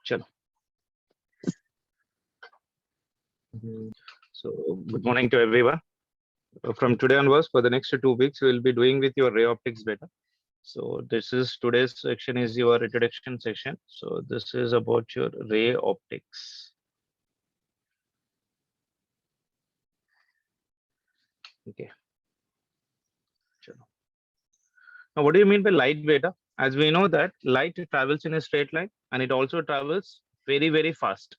Chalo. So good morning to everyone. From today onwards, for the next 2 weeks, we will be doing with your ray optics beta. So this is today's section is your introduction section. So this is about your ray optics. Okay. Chalo. Now, what do you mean by light beta? As we know that light travels in a straight line and it also travels very, very fast,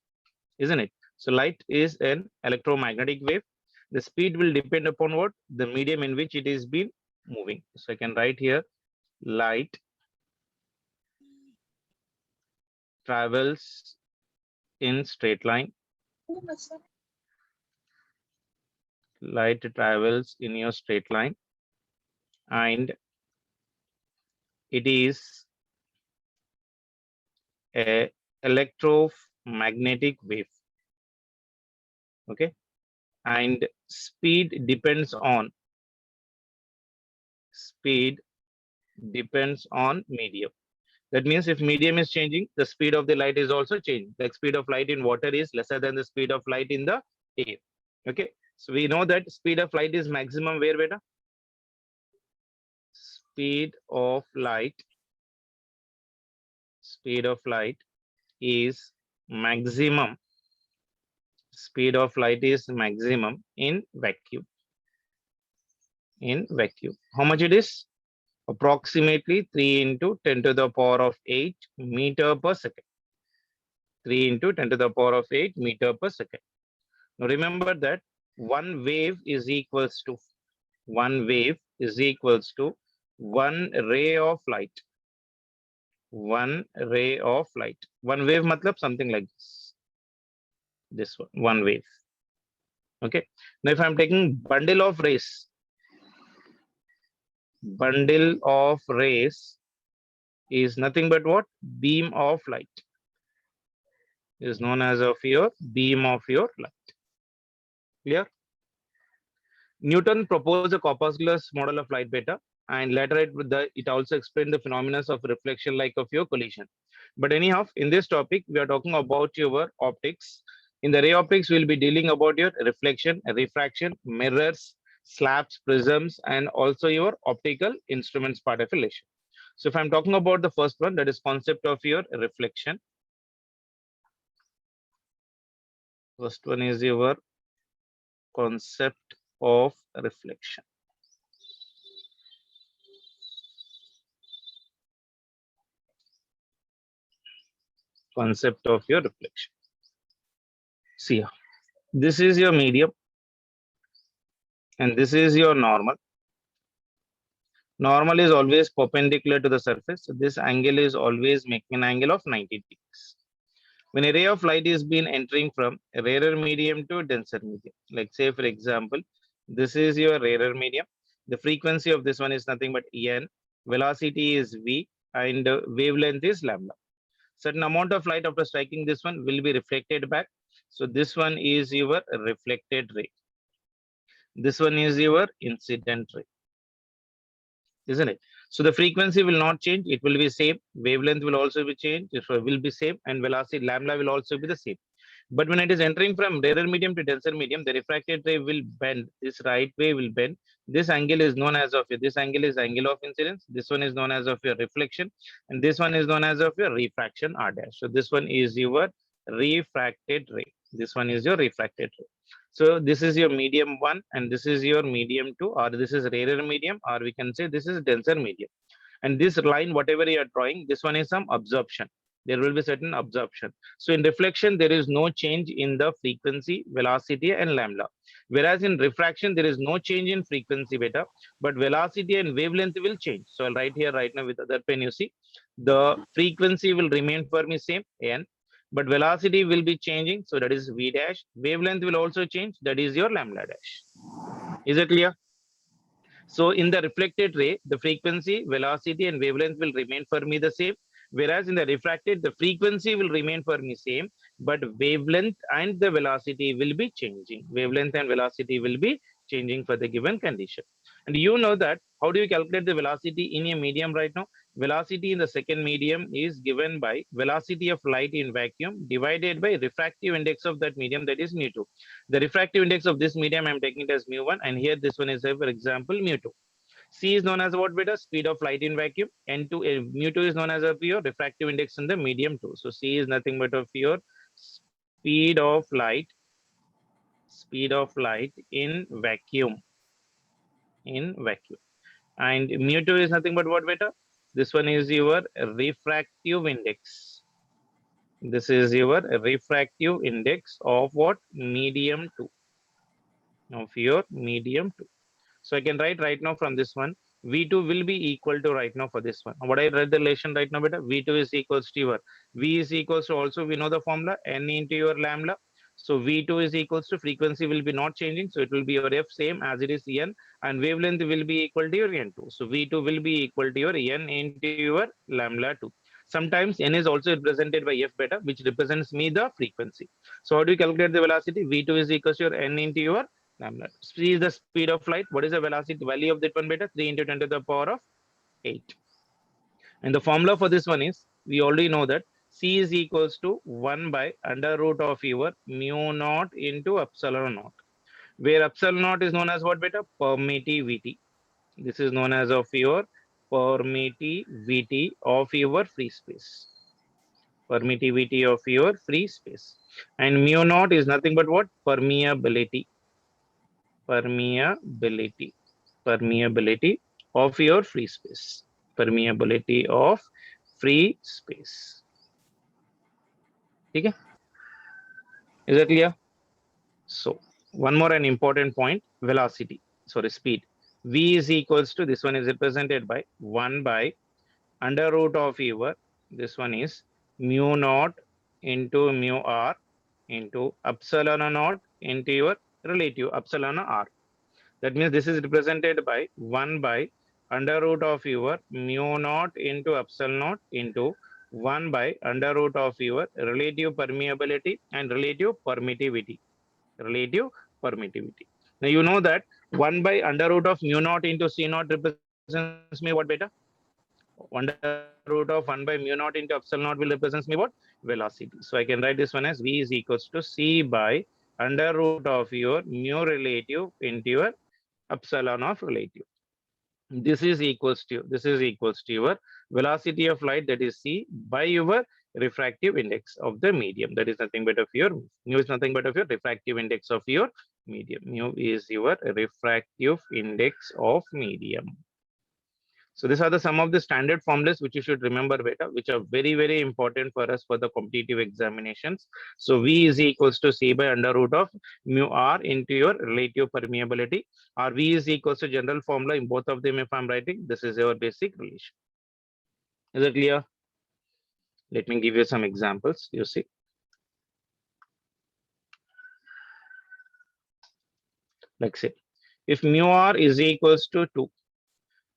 isn't it? So light is an electromagnetic wave. The speed will depend upon what? The medium in which it is been moving. So I can write here light travels in straight line. Light travels in your straight line and it is a electromagnetic wave. Okay, and speed depends on medium. That means if medium is changing, the speed of the light is also changing. The speed of light in water is lesser than the speed of light in the air. Okay, so we know that speed of light is maximum where, beta? Speed of light is maximum. Speed of light is maximum in vacuum. How much it is? Approximately 3 into 10 to the power of 8 meter per second. 3 into 10 to the power of 8 meter per second. Now remember that one wave is equals to one ray of light. One wave matlab something like this. This one wave. Okay. Now if I'm taking bundle of rays is nothing but what? Beam of light. Is known as of your beam of your light. Clear? Newton proposed a corpuscular model of light beta, and later it also explained the phenomena of reflection like of your collision. But anyhow, in this topic, we are talking about your optics. In the ray optics, we'll be dealing about your reflection, refraction, mirrors, slabs, prisms, and also your optical instruments part of relation. So if I'm talking about the first one, that is concept of your reflection. First one is your concept of reflection. Concept of your reflection. See, this is your medium and this is your normal. Normal is always perpendicular to the surface. So this angle is always making an angle of 90 degrees. When a ray of light is being entering from a rarer medium to a denser medium, like say for example, this is your rarer medium. The frequency of this one is nothing but En, velocity is V, and wavelength is lambda. Certain amount of light after striking this one will be reflected back. So this one is your reflected ray. This one is your incident ray, isn't it? So the frequency will not change. It will be same. Wavelength will also be changed. It will be same, and velocity lambda will also be the same. But when it is entering from rarer medium to denser medium, the refracted ray will bend. This right way will bend. This angle is known as of this angle is angle of incidence. This one is known as of your reflection, and this one is known as of your refraction R dash. So this one is your refracted ray. This one is your refracted ray. So this is your medium 1 and this is your medium 2, or this is rarer medium, or we can say this is denser medium. And this line, whatever you are drawing, this one is some absorption. There will be certain absorption. So in reflection, there is no change in the frequency, velocity, and lambda. Whereas in refraction, there is no change in frequency beta, but velocity and wavelength will change. So I'll write here right now with other pen, you see. The frequency will remain for me same, n, but velocity will be changing. So that is v dash. Wavelength will also change. That is your lambda dash. Is it clear? So in the reflected ray, the frequency, velocity, and wavelength will remain for me the same. Whereas in the refracted, the frequency will remain for me same, but wavelength and the velocity will be changing. Wavelength and velocity will be changing for the given condition. And you know that how do you calculate the velocity in a medium right now? Velocity in the second medium is given by velocity of light in vacuum divided by refractive index of that medium, that is mu2. The refractive index of this medium I'm taking it as mu1, and here this one is for example mu2. C is known as what beta? Speed of light in vacuum. N2, mu2 is known as a your refractive index in the medium 2. So C is nothing but of your speed of light in vacuum, and mu2 is nothing but what beta? This one is your refractive index. This is your refractive index of what? Medium 2, of your medium 2. So I can write right now from this one, V2 will be equal to right now for this one. What I read the relation right now, beta, V2 is equals to your, V is equals to also, we know the formula, N into your lambda. So V2 is equals to, frequency will be not changing. So it will be your F same as it is N, and wavelength will be equal to your N2. So V2 will be equal to your N into your lambda 2. Sometimes N is also represented by F beta, which represents me the frequency. So how do you calculate the velocity? V2 is equals to your N into your lambda. C is the speed of light. What is the velocity value of that one beta? 3 into 10 to the power of 8. And the formula for this one is, we already know that C is equals to 1 by under root of your mu naught into epsilon naught, where epsilon naught is known as what beta? Permittivity. This is known as of your permittivity of your free space. Permittivity of your free space. And mu naught is nothing but what? Permeability. Permeability of your free space. Permeability of free space. Okay, is that clear? So one more an important point, velocity, sorry, speed. V is equals to, this one is represented by 1 by under root of your, this one is mu naught into mu r into epsilon naught into your relative epsilon r. That means this is represented by 1 by under root of your mu naught into epsilon naught into 1 by under root of your relative permeability and relative permittivity. Relative permittivity. Now you know that 1 by under root of mu naught into C naught represents me what beta? Under root of 1 by mu naught into epsilon naught will represents me what? Velocity. So I can write this one as V is equals to C by under root of your mu relative into your epsilon of relative. This is equals to your velocity of light, that is C, by your refractive index of the medium. That is nothing but of your mu is nothing but of your refractive index of your medium. Mu is your refractive index of medium. So these are the some of the standard formulas which you should remember beta, which are very, very important for us for the competitive examinations. So V is equals to C by under root of mu R into your relative permeability, or V is equals to general formula in both of them if I'm writing. This is your basic relation. Is it clear? Let me give you some examples. You see. Like say, if mu R is equals to 2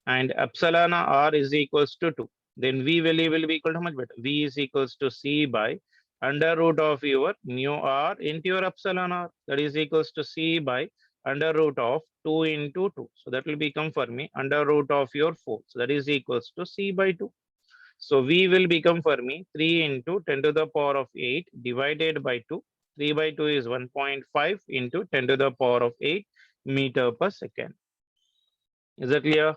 and epsilon R is equals to 2, then V value will be equal to how much better? V is equals to C by under root of your mu R into your epsilon R, that is equals to C by under root of 2 into 2. So that will become for me under root of your 4. So that is equals to C by 2. So V will become for me 3 into 10 to the power of 8 divided by 2. 3 by 2 is 1.5 into 10 to the power of 8 meter per second. Is that clear?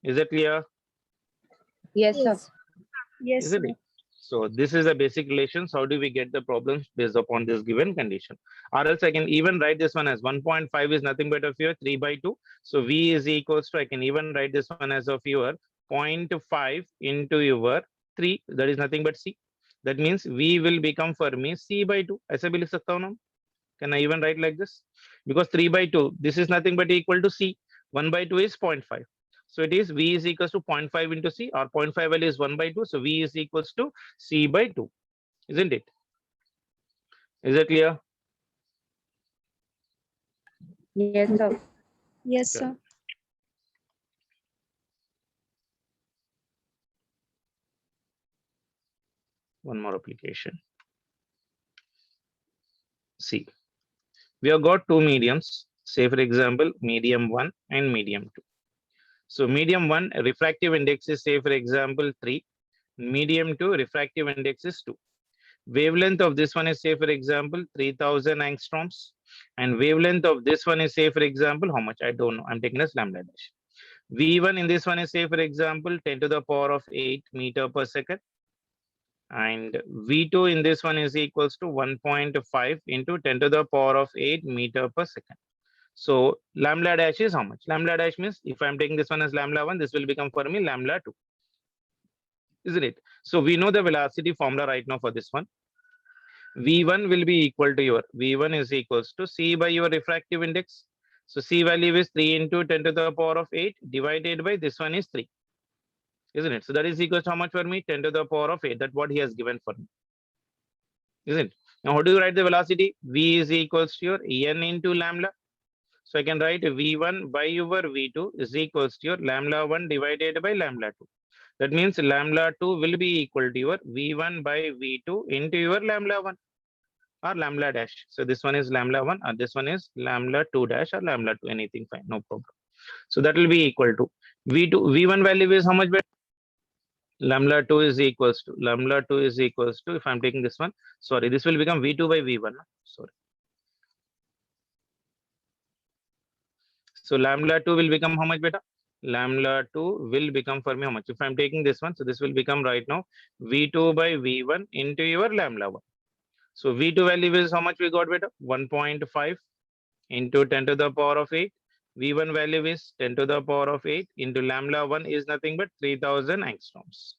Is it clear? Yes, sir. Yes, Isn't sir. it? So this is the basic relations. How do we get the problems based upon this given condition? Or else I can even write this one as 1.5 is nothing but of your 3 by 2. So V is equals to, I can even write this one as of your 0.5 into your 3. That is nothing but C. That means V will become for me C by 2. ऐसे भी लिख सकता हूँ ना? Can I even write like this? Because 3 by 2, this is nothing but equal to C. 1 by 2 is 0.5. So it is V is equals to 0.5 into C, or 0.5 value is 1 by 2. So V is equals to C by 2. Isn't it? Is it clear? Yes, sir. Yes, sir. One more application. See, we have got two mediums. Say for example, medium 1 and medium 2. So medium 1 refractive index is, say for example, 3. Medium 2 refractive index is 2. Wavelength of this one is, say for example, 3000 angstroms, and wavelength of this one is, say for example, how much? I don't know. I'm taking as lambda dash. V1 in this one is, say for example, 10 to the power of 8 meter per second, and V2 in this one is equals to 1.5 into 10 to the power of 8 meter per second. So lambda dash is how much? Lambda dash means if I'm taking this one as lambda 1, this will become for me lambda 2, isn't it? So we know the velocity formula right now for this one. V1 will be equal to your V1 is equals to C by your refractive index. So C value is 3 into 10 to the power of 8 divided by this one is 3, isn't it? So that is equals to how much for me? 10 to the power of 8. That's what he has given for me, isn't it? Now how do you write the velocity? V is equals to your n into lambda. So I can write V1 by your V2 is equals to your lambda 1 divided by lambda 2. That means lambda 2 will be equal to your V1 by V2 into your lambda 1 or lambda dash. So this one is lambda 1 and this one is lambda 2 dash or lambda 2, anything fine, no problem. So that will be equal to V2. V1 value is how much better? Lambda 2 is equals to, if I'm taking this one, sorry, this will become V2 by V1. Sorry. So lambda 2 will become how much better? Lambda 2 will become for me how much? If I'm taking this one, so this will become right now V2 by V1 into your lambda 1. So V2 value is how much we got better? 1.5 into 10 to the power of 8. V1 value is 10 to the power of 8 into lambda 1 is nothing but 3000 angstroms.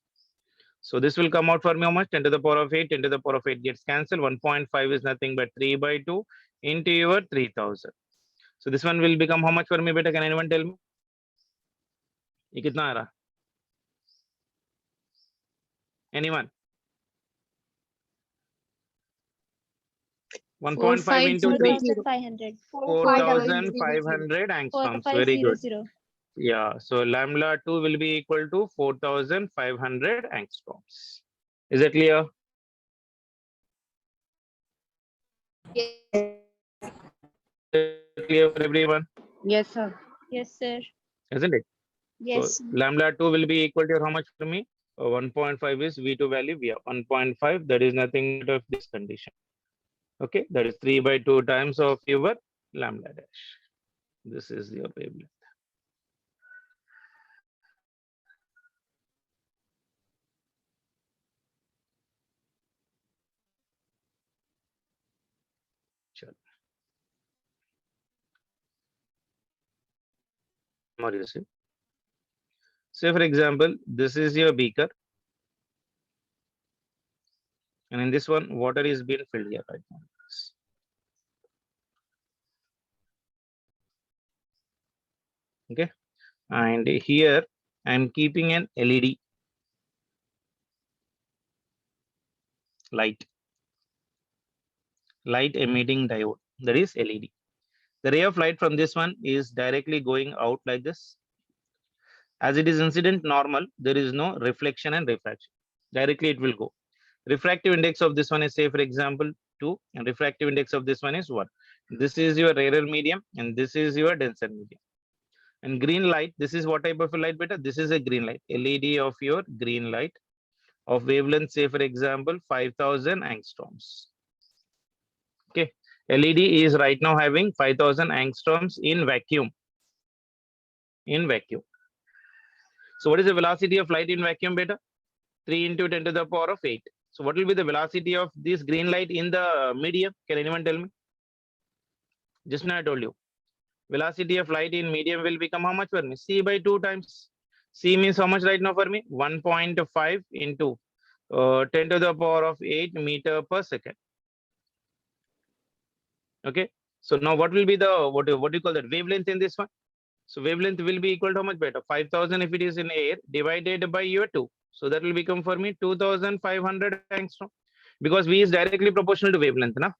So this will come out for me how much? 10 to the power of 8, 10 to the power of 8 gets cancelled. 1.5 is nothing but 3 by 2 into your 3000. So this one will become how much for me beta? Can anyone tell me? ये कितना आ रहा? Anyone? 1.5 into 3. 4,500. 4,500 angstroms. Very good. 4,500. Yeah. So lambda 2 will be equal to 4,500 angstroms. Is it clear? Clear for everyone? Yes, sir. Yes, sir. Isn't it? Yes. So lambda 2 will be equal to how much for me? 1.5 is V2 value. We have 1.5. That is nothing but of this condition. Okay, that is 3 by 2 times of your lambda dash. This is your wavelength. Sure. More you see. Say for example, this is your beaker. And in this one, water is being filled here right now. Okay. And here I'm keeping an LED light emitting diode, that is LED. The ray of light from this one is directly going out like this. As it is incident normal, there is no reflection and refraction. Directly it will go. Refractive index of this one is, say for example, 2, and refractive index of this one is 1. This is your rarer medium and this is your denser medium. And green light, this is what type of a light beta? This is a green light, LED of your green light of wavelength, say for example, 5000 angstroms. Okay, LED is right now having 5000 angstroms in vacuum. So what is the velocity of light in vacuum beta? 3 into 10 to the power of 8. So what will be the velocity of this green light in the medium? Can anyone tell me? Just now I told you. Velocity of light in medium will become how much for me? C by 2 times. C means how much right now for me? 1.5 into 10 to the power of 8 meter per second. Okay. So now what will be the, what do you call that, wavelength in this one? So wavelength will be equal to how much better? 5000 if it is in air divided by your 2. So that will become for me 2500 angstrom, because V is directly proportional to wavelength, na?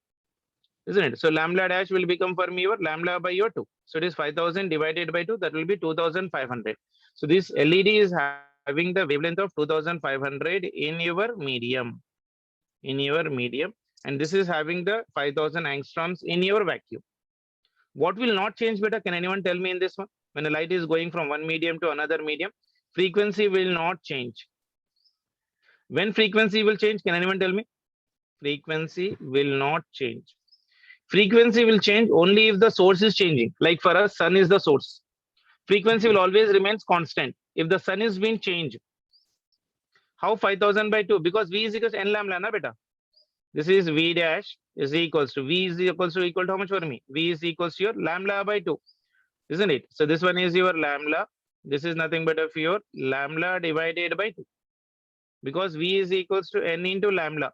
Isn't it? So lambda dash will become for me your lambda by your 2. So it is 5000 divided by 2. That will be 2500. So this LED is having the wavelength of 2500 in your medium. And this is having the 5000 angstroms in your vacuum. What will not change, beta? Can anyone tell me in this one? When a light is going from one medium to another medium, frequency will not change. When frequency will change, can anyone tell me? Frequency will not change. Frequency will change only if the source is changing. Like for us, sun is the source. Frequency will always remains constant. If the sun is being changed, how 5000 by 2? Because V is equals to N lambda, na beta? This is V dash is equals to V is equal to how much for me? V is equals to your lambda by 2, isn't it? So this one is your lambda. This is nothing but of your lambda divided by 2. Because V is equals to N into lambda.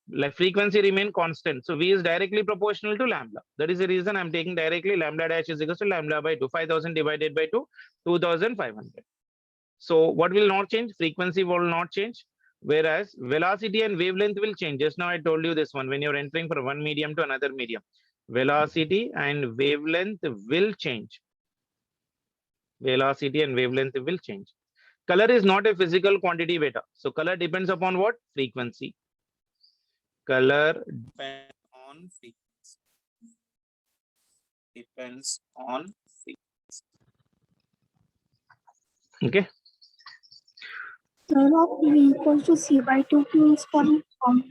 Like frequency remain constant. So V is directly proportional to lambda. That is the reason I'm taking directly lambda dash is equals to lambda by 2. 5000 divided by 2, 2500. So what will not change? Frequency will not change. Whereas velocity and wavelength will change. Just now I told you this one, when you're entering from one medium to another medium, velocity and wavelength will change. Velocity and wavelength will change. Color is not a physical quantity, beta. So color depends upon what? Frequency. Color depends on frequency. Depends on frequency. Okay. Of V equals to C by 2 means for the form.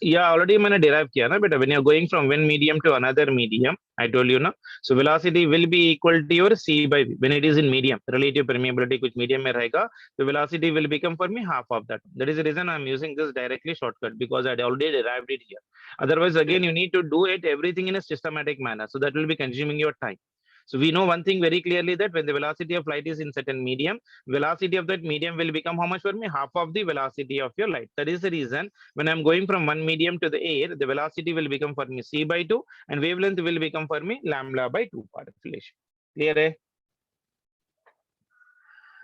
Yeah, already मैंने derive किया ना बेटा. When you're going from one medium to another medium, I told you ना. So velocity will be equal to your C by V. When it is in medium, relative permeability कुछ medium में रहेगा, the velocity will become for me half of that. That is the reason I'm using this directly shortcut, because I already derived it here. Otherwise, again, you need to do it everything in a systematic manner. So that will be consuming your time. So we know one thing very clearly, that when the velocity of light is in certain medium, velocity of that medium will become how much for me? Half of the velocity of your light. That is the reason when I'm going from one medium to the air, the velocity will become for me C by 2 and wavelength will become for me lambda by 2 part of relation. Clear? Eh?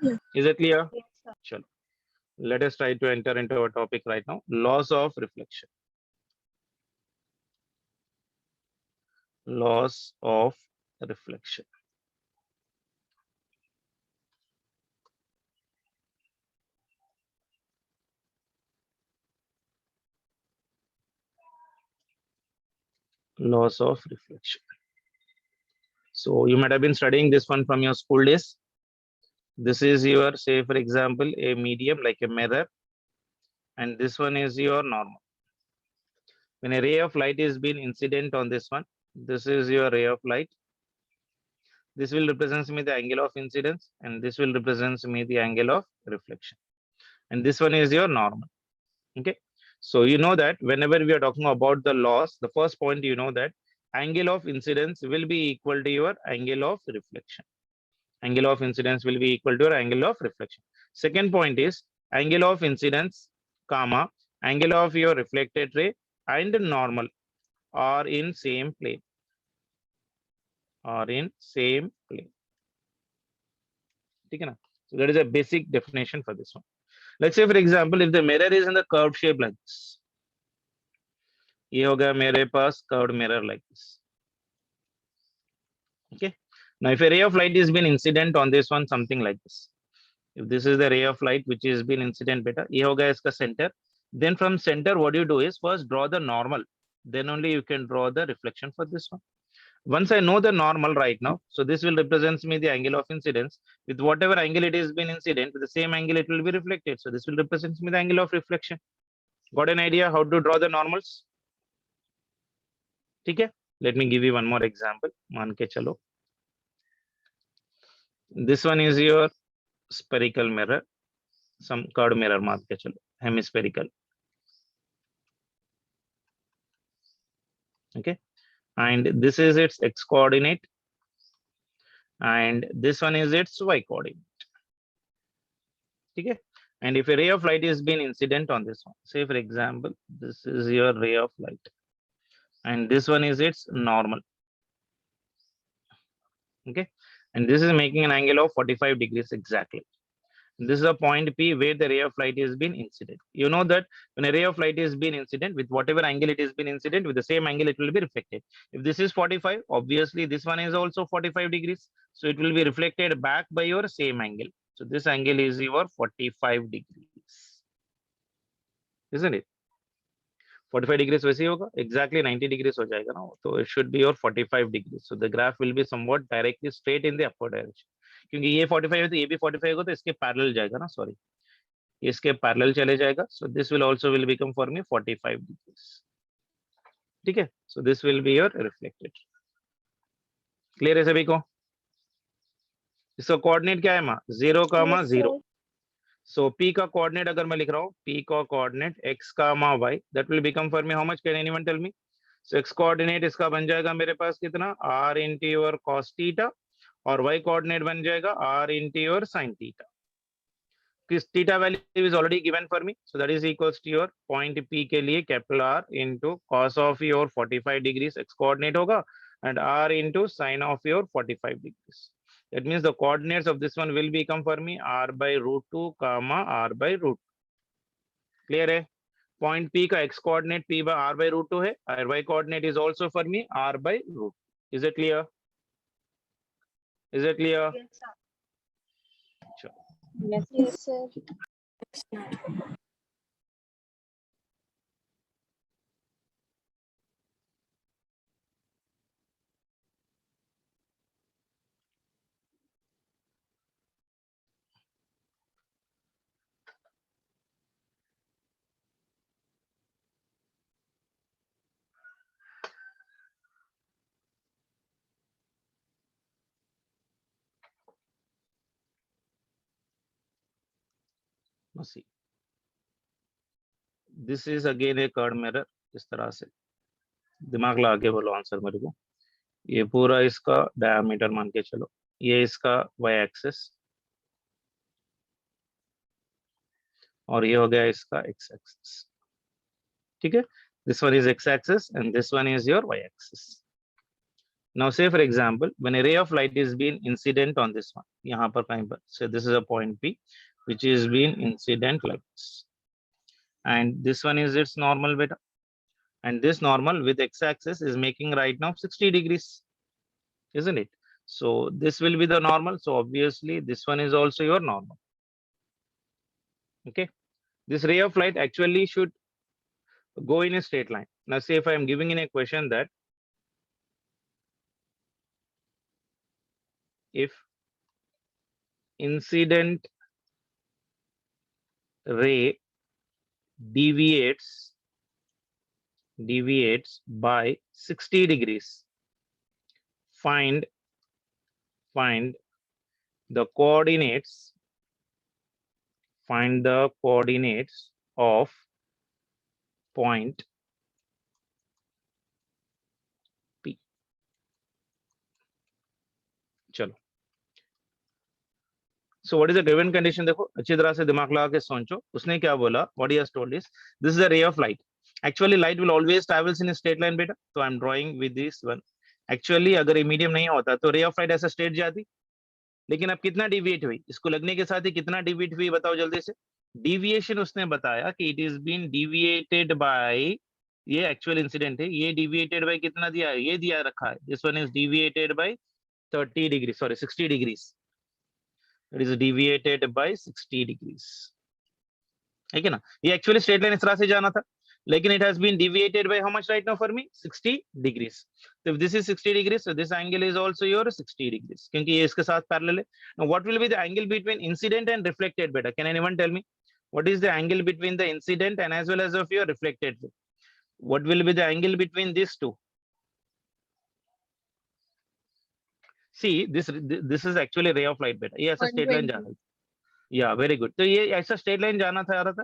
Yeah. Is it clear? Yes, sir. Sure. Let us try to enter into our topic right now. Laws of reflection. Laws of reflection. Laws of reflection. So you might have been studying this one from your school days. This is your, say for example, a medium like a mirror, and this one is your normal. When a ray of light is being incident on this one, this is your ray of light. This will represent me the angle of incidence, and this will represent me the angle of reflection. And this one is your normal. Okay. So you know that whenever we are talking about the laws, the first point you know that angle of incidence will be equal to your angle of reflection. Angle of incidence will be equal to your angle of reflection. Second point is angle of incidence, comma, angle of your reflected ray and normal are in same plane. Are in same plane. Okay, so that is a basic definition for this one. Let's say for example, if the mirror is in the curved shape like this, ये होगा मेरे पास curved mirror like this. Okay. Now, if a ray of light is been incident on this one, something like this. If this is the ray of light which is been incident beta, ये होगा इसका center. Then from center, what you do is first draw the normal. Then only you can draw the reflection for this one. Once I know the normal right now, so this will represent me the angle of incidence. With whatever angle it is been incident, with the same angle it will be reflected. So this will represent me the angle of reflection. Got an idea how to draw the normals? Okay. Let me give you one more example. मान के चलो. This one is your spherical mirror. Some curved mirror मान के चलो. Hemispherical. Okay. And this is its x coordinate. And this one is its y coordinate. Okay. And if a ray of light is being incident on this one, say for example, this is your ray of light. And this one is its normal. Okay. And this is making an angle of 45 degrees exactly. This is a point P where the ray of light is being incident. You know that when a ray of light is being incident, with whatever angle it is being incident, with the same angle it will be reflected. If this is 45, obviously this one is also 45 degrees. So it will be reflected back by your same angle. So this angle is your 45 degrees. Isn't it? 45 degrees वैसे ही होगा, exactly 90 degrees हो जाएगा ना, तो it should be your 45 degrees. So the graph will be somewhat directly straight in the upward direction, क्योंकि ये 45 है तो ये भी 45 होगा, तो इसके पैरेलल जाएगा ना, सॉरी इसके पैरेलल चले जाएगा. So this will also will become for me 45 degrees. ठीक है, so this will be your reflected. Clear है सभी को? इसका कोऑर्डिनेट क्या है माँ? 0, Yes, 0. sir. सो P का कोऑर्डिनेट अगर मैं लिख रहा हूँ, P का coordinate x, y, that will become for me how much? Can anyone tell me? So x coordinate इसका बन जाएगा मेरे पास कितना? r into your cos theta, और y कोऑर्डिनेट बन जाएगा r into your sin theta. किस theta value is already given for me, so that is equals to your point P के लिए capital R into cos of your 45 degrees x coordinate होगा, and r into sin of your 45 degrees. That means the coordinates of this one will become for me r by root 2 comma r by root. Clear है? Point P का x coordinate P by r by root 2 है, और y coordinate is also for me r by root. Is it clear? Is it clear? Sure. Yes, Yes, sir. Now see. This is again a curved mirror. इस तरह से दिमाग लगा के बोलो answer मेरे को. ये पूरा इसका डायमीटर मान के चलो, ये इसका y एक्सिस, और ये हो गया इसका x एक्सिस. ठीक है, this one is x axis and this one is your y axis. Now say for example, when a ray of light is being incident on this one, यहाँ पर कहीं पर, so this is a point P which is being incident like this, and this one is its normal beta, and this normal with x axis is making right now 60 degrees, isn't it? So this will be the normal, so obviously this one is also your normal. Okay, this ray of light actually should go in a straight line. Now say if I am giving in a question that if incident ray deviates by 60 degrees, find the coordinates of point P. चलो, so what is the given condition? देखो अच्छी तरह से दिमाग लगा के सोचो, उसने क्या बोला? What he has told is this is a ray of light. Actually light will always travels in a straight line बेटा, so I am drawing with this one. Actually अगर ये मीडियम नहीं होता तो ray of light ऐसा straight जाती, लेकिन अब कितना डिविएट हुई? इसको लगने के साथ ही कितना डिविएट हुई बताओ जल्दी से. डिविएशन उसने बताया कि it is been deviated by, ये एक्चुअल इंसिडेंट है, ये डिविएटेड बाय कितना दिया है? ये दिया रखा है, this one is deviated by 30 degree, sorry 60 degrees. It is deviated by 60 degrees, है क्या ना? ये एक्चुअली स्ट्रेट लाइन इस तरह से जाना था, लेकिन it has been deviated by how much right now for me? 60 degrees. So if this is 60 degrees, so this angle is also your 60 degrees, क्योंकि ये इसके साथ parallel है. Now what will be the angle between incident and reflected beta? Can anyone tell me what is the angle between the incident and as well as of your reflected ray? What will be the angle between these two? See, this is actually ray of light beta. ये ऐसा straight line जाना है. Yeah, very good. तो ये ऐसा straight line जाना था, आ रहा था,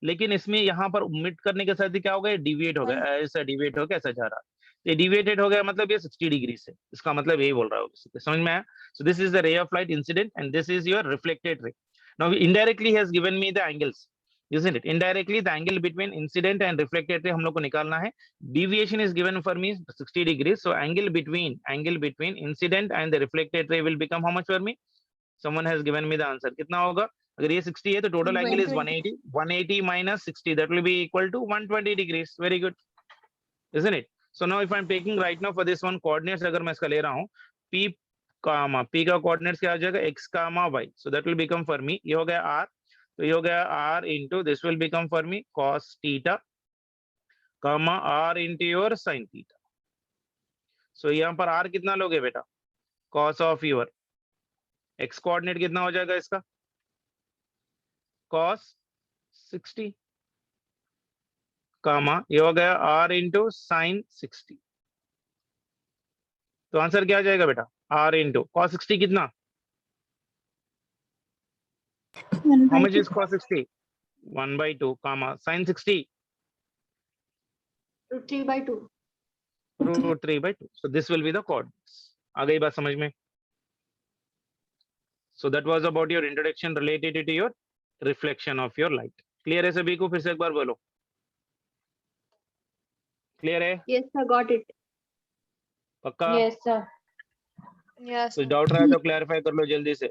लेकिन इसमें यहाँ पर मिट करने के साथ ही क्या हो गया? डिविएट हो गया, ऐसा डिविएट हो गया, ऐसा जा रहा है. ये डिविएटेड हो गया मतलब ये 60 डिग्री से, इसका मतलब यही बोल रहा है, समझ में आया? So this is the ray of light incident and this is your reflected ray. Now indirectly he has given me the angles, isn't it? Indirectly the angle between incident and reflected ray हम लोग को निकालना है. Deviation is given for me 60 degrees, so angle between incident and the reflected ray will become how much for me? Someone has given me the answer. कितना होगा? अगर ये 60 है तो total angle is 180. 180 minus 60, that will be equal to 120 degrees. Very good, isn't it? So now if I'm taking right now for this one coordinates, अगर मैं इसका ले रहा हूँ P का coordinates क्या आ जाएगा? X, Y. So that will become for me, ये हो गया R, तो ये हो गया R into this will become for me cos theta, comma r into your sin theta. So यहाँ पर r कितना लोगे बेटा? Cos of your x coordinate कितना हो जाएगा इसका? Cos 60, कामा ये हो गया r into sin 60. तो आंसर क्या आ जाएगा बेटा? r into cos 60 कितना? 1 How by much 2. is cos 60? 1 by 2, comma sin 60 root 3 by 2. root 3 by 2. So this will be the coordinates. आ गई बात समझ में? So that was about your introduction related to your reflection of your light. Clear है सभी को? फिर से एक बार बोलो. Clear है? Yes, sir, got it. पक्का? Yes, sir. Yes, कुछ sir. डाउट रहा है तो क्लैरिफाई कर लो जल्दी से.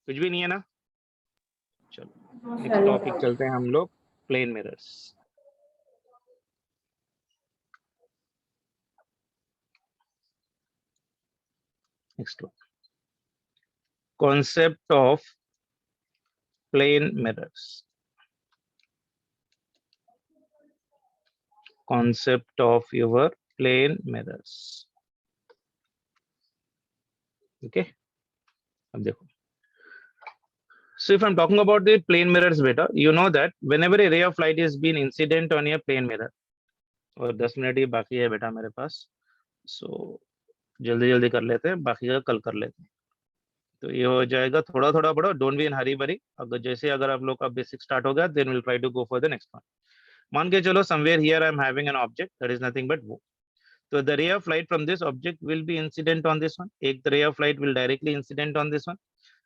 कुछ भी नहीं है ना? चलो नेक्स्ट टॉपिक चलते हैं हम लोग, plane mirrors. Next one. Concept of plane mirrors. Concept of your plane mirrors. Okay. अब देखो. So if I'm talking about the plane mirrors beta, you know that whenever a ray of light is being incident on a plane mirror, और 10 minute ही बाकी है बेटा मेरे पास, so जल्दी जल्दी कर लेते हैं, बाकी का कल कर लेते हैं. तो ये हो जाएगा, थोड़ा थोड़ा पढ़ो, डोंट बी इन हरी बरी. अगर आप लोग का बेसिक स्टार्ट हो गया, then will try to go for the next one. मान के चलो somewhere here I am having an object that is nothing but वो. So the ray of light from this object will be incident on this one. एक ray of light will directly incident on this one.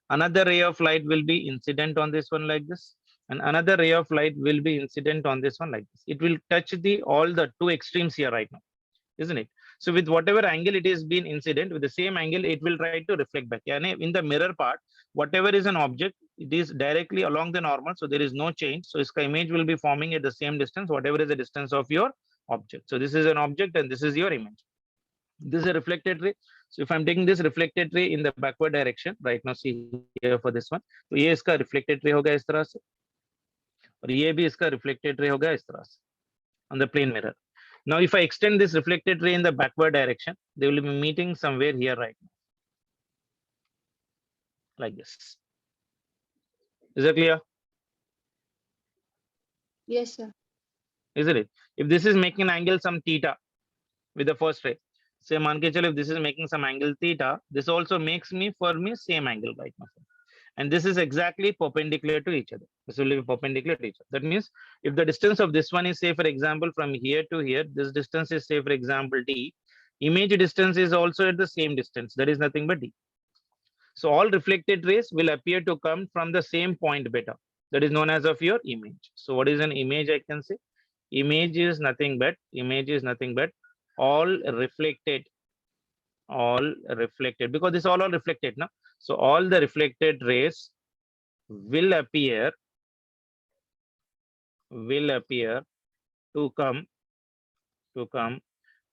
Another ray of light will be incident on this one like this, and another ray of light will be incident on this one like this. It will touch all the two extremes here right now, isn't it? So with whatever angle it is being incident, with the same angle it will try to reflect back. Yani in the mirror part, whatever is an object, it is directly along the normal, so there is no change. So its image will be forming at the same distance, whatever is the distance of your object. So this is an object and this is your image. This is a reflected ray. So if I'm taking this reflected ray in the backward direction, right now see here for this one, तो ये इसका reflected ray होगा इस तरह से, और ये भी इसका reflected ray होगा इस तरह से on the plane mirror. Now if I extend this reflected ray in the backward direction, they will be meeting somewhere here right now, like this. Is that clear? Yes, sir. Isn't it? If this is making an angle some theta with the first ray, say मान के चलो if this is making some angle theta, this also makes for me same angle right now. And this is exactly perpendicular to each other. This will be perpendicular to each other. That means if the distance of this one is, say for example from here to here, this distance is, say for example d, image distance is also at the same distance, that is nothing but d. So all reflected rays will appear to come from the same point beta, that is known as of your image. So what is an image? I can say image is nothing but all reflected, because this all reflected now. So all the reflected rays will appear to come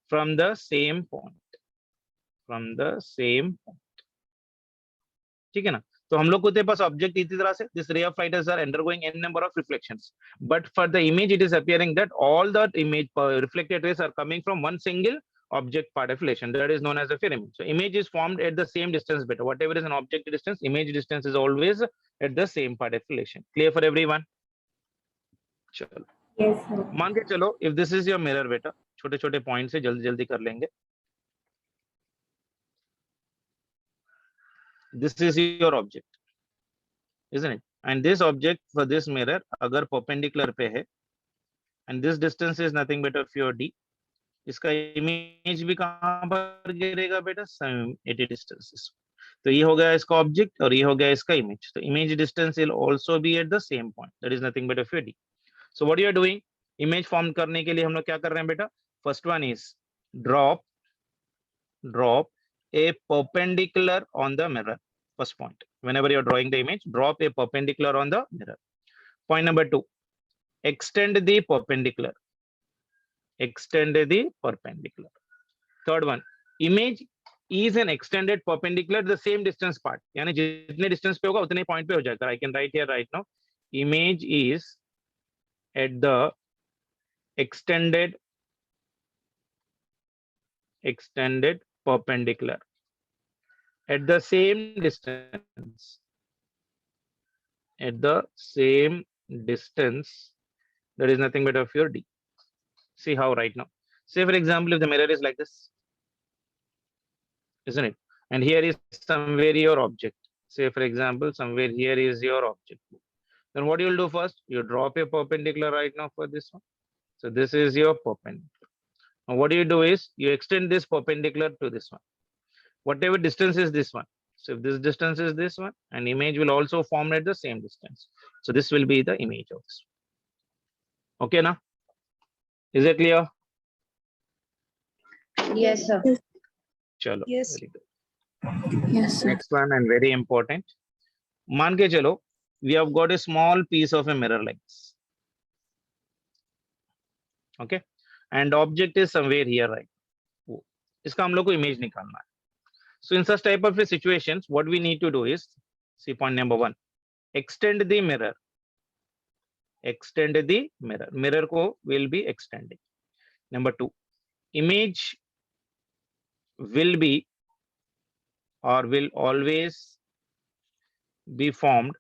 from the same point, ठीक है ना? तो हम लोग को पास object इसी तरह से, this ray of light are undergoing n number of reflections, but for the image it is appearing that all the image reflected rays are coming from one single object part of relation, that is known as a image. So image is formed at the same distance beta, whatever is an object distance, image distance is always at the same part of relation. Clear for everyone? चलो Yes, sir. मान के चलो if this is your mirror बेटा, छोटे छोटे point से जल्दी जल्दी कर लेंगे. This is your object, isn't it? And this object for this mirror अगर perpendicular पे है, and this distance is nothing but of your d, इसका इमेज भी कहां पर गिरेगा बेटा? 80 डिस्टेंसेस. तो ये हो गया इसका ऑब्जेक्ट और ये हो गया इसका इमेज. तो image distance will also be at the same point, that is nothing but of d. So what you are doing, image form करने के लिए हम लोग क्या कर रहे हैं बेटा? First one is drop a perpendicular on the mirror. First point, whenever you are drawing the image, drop a perpendicular on the mirror. Point number 2, extend the perpendicular. Third one, image is an extended perpendicular the same distance part, यानी जितने distance पे होगा उतने point पे हो जाएगा. I can write here right now, image is at the extended perpendicular at the same distance. At the same distance, that is nothing but of your D. See how right now. Say for example, if the mirror is like this, isn't it? And here is somewhere your object. Say for example, somewhere here is your object. Then what you will do first? You drop a perpendicular right now for this one. So this is your perpendicular. Now what you do is you extend this perpendicular to this one. Whatever distance is this one. So if this distance is this one, an image will also form at the same distance. So this will be the image of this one. Okay, now? Is it clear? Yes, sir. Chalo. Yes. Very good. Yes, sir. Next one and very important. मान के चलो, we have got a small piece of a mirror like this. Okay, and object is somewhere here, right? इसका हम लोग को image निकालना है. So in such type of a situations, what we need to do is, see point number 1, extend the mirror. Extend the mirror. Mirror ko will be extending. Number 2, image will be or will always be formed.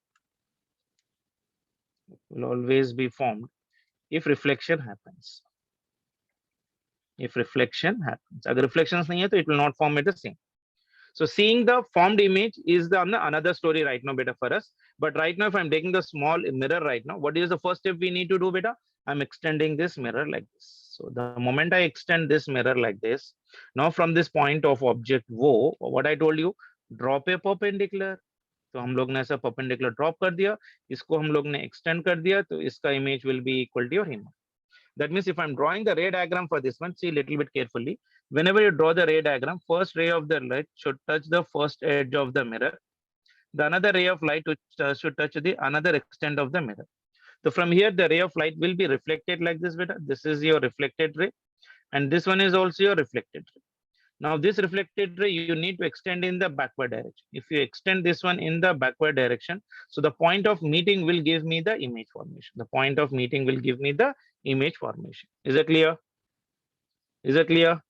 Will always be formed if reflection happens. If reflection happens. Agar reflections nahi hai, to it will not form at the same. So seeing the formed image is the another story right now, beta, for us. But right now, if I'm taking the small mirror right now, what is the first step we need to do, beta? I'm extending this mirror like this. So the moment I extend this mirror like this, now from this point of object wo, what I told you, drop a perpendicular. तो हम लोग ने ऐसा perpendicular drop कर दिया, इसको हम लोग ने extend कर दिया, तो इसका image will be equal to your image. That means if I'm drawing the ray diagram for this one, see a little bit carefully. Whenever you draw the ray diagram, first ray of the light should touch the first edge of the mirror. The another ray of light should touch the another extent of the mirror. So from here, the ray of light will be reflected like this, beta. This is your reflected ray. And this one is also your reflected ray. Now this reflected ray, you need to extend in the backward direction. If you extend this one in the backward direction, so the point of meeting will give me the image formation. The point of meeting will give me the image formation. Is it clear? Is it clear?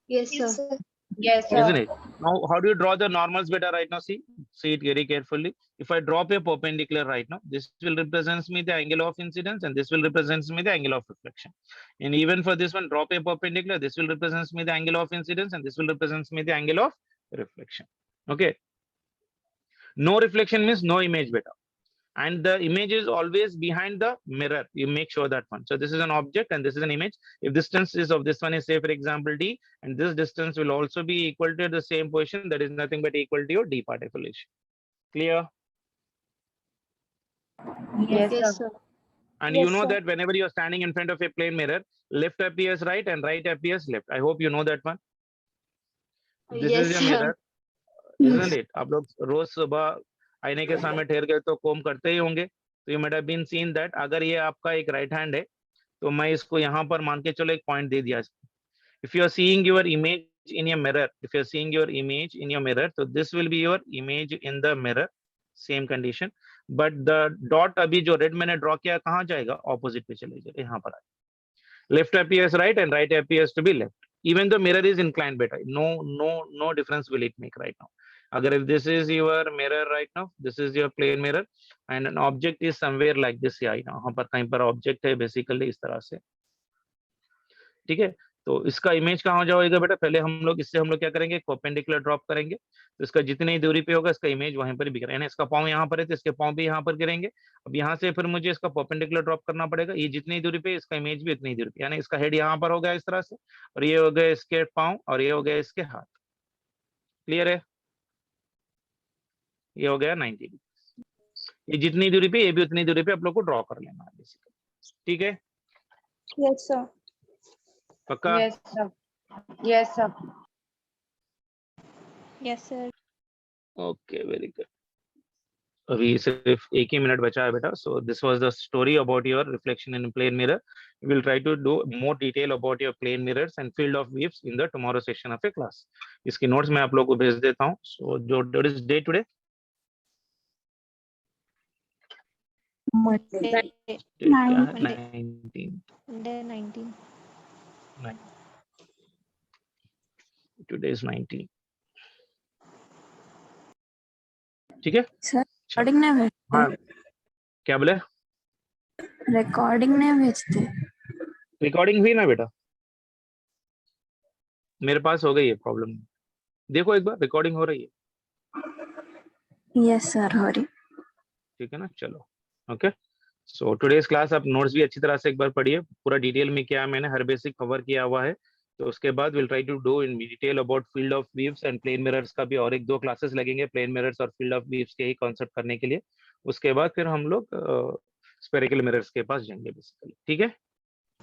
Yes, sir. Yes, sir. Yes, sir. Isn't it? Now, how do you draw the normals, beta, right now? See it very carefully. If I drop a perpendicular right now, this will represent me the angle of incidence and this will represent me the angle of reflection. And even for this one, drop a perpendicular, this will represent me the angle of incidence and this will represent me the angle of reflection. Okay. No reflection means no image, beta. And the image is always behind the mirror. You make sure that one. So this is an object and this is an image. If distance is of this one is, say for example, D, and this distance will also be equal to the same position, that is nothing but equal to your D particulation. Clear? Yes, Yes, sir. sir. And Yes, you know sir. that whenever you're standing in front of a plane mirror, left appears right and right appears left. I hope you know that one. This Yes, is your sir. mirror, Yes. isn't it? आप लोग रोज सुबह आईने के सामने ठहर गए तो कोम करते ही होंगे. तो you might have been seen that अगर ये आपका एक राइट हैंड है तो मैं इसको यहाँ पर मान के चलो एक पॉइंट दे दिया. If you are seeing your image in your mirror, if you are seeing your image in your mirror, so this will be your image in the mirror, same condition. But the dot अभी जो red मैंने draw किया कहाँ जाएगा? Opposite पे चले जाएगा, यहाँ पर आएगा. Left appears right and right appears to be left. Even the mirror is inclined, beta. No difference will it make right now. Agar if this is your mirror right now, this is your plane mirror, and an object is somewhere like this. यहाँ पर कहीं पर object है basically इस तरह से. ठीक है, तो इसका इमेज कहाँ जाएगा बेटा? पहले हम लोग क्या करेंगे? परपेंडिकुलर ड्रॉप करेंगे, तो इसका जितनी दूरी पे होगा इसका इमेज वहीं पर गिरेगा. इसका पाँव यहाँ पर है तो इसके पाँव भी यहाँ पर गिरेंगे. अब यहाँ से फिर मुझे इसका परपेंडिकुलर ड्रॉप करना पड़ेगा. ये जितनी दूरी पे इसका इमेज भी उतनी दूरी पे, यानी इसका हेड यहाँ पर हो गया इस तरह से, और ये हो गया इसके पाँव और ये हो गया इसके हाथ. क्लियर है? ये हो गया 90 डिग्री. ये जितनी दूरी पे, ये भी उतनी दूरी पे आप लोग को ड्रॉ कर लेना है बेसिकली. ठीक है, Yes, sir. पक्का? Yes, sir. Yes, sir. Yes, sir. Okay, very good. अभी सिर्फ एक ही मिनट बचा है बेटा. So this was the story about your reflection in plane mirror. We will try to do more detail about your plane mirrors and field of waves in the tomorrow session of a class. इसकी notes मैं आप लोगों को भेज देता हूँ. सो जो is day today? Monday. क्या है? Monday. 19 Monday 19. टुडे इज 19 ठीक है सर रिकॉर्डिंग नहीं भेजते हाँ क्या बोले रिकॉर्डिंग नहीं भेजते रिकॉर्डिंग हुई ना बेटा मेरे पास हो गई है प्रॉब्लम देखो एक बार रिकॉर्डिंग हो रही है यस सर हो रही ठीक है ना चलो ओके सो टुडेज क्लास आप नोट्स भी अच्छी तरह से एक बार पढ़िए पूरा डिटेल में क्या मैंने हर बेसिक कवर किया हुआ है तो उसके बाद will try to do in detail about field of waves and plane mirrors का भी और एक दो क्लासेस लगेंगे प्लेन मिरर्स और फील्ड ऑफ वीव्स के ही कॉन्सेप्ट करने के लिए उसके बाद फिर हम लोग स्फेरिकल मिरर्स के पास जाएंगे बेसिकली ठीक है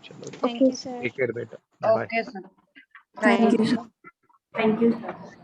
चलो Thank you, sir. Take care बेटा bye Okay, sir. Thank Thank you you. Sir Thank you, sir.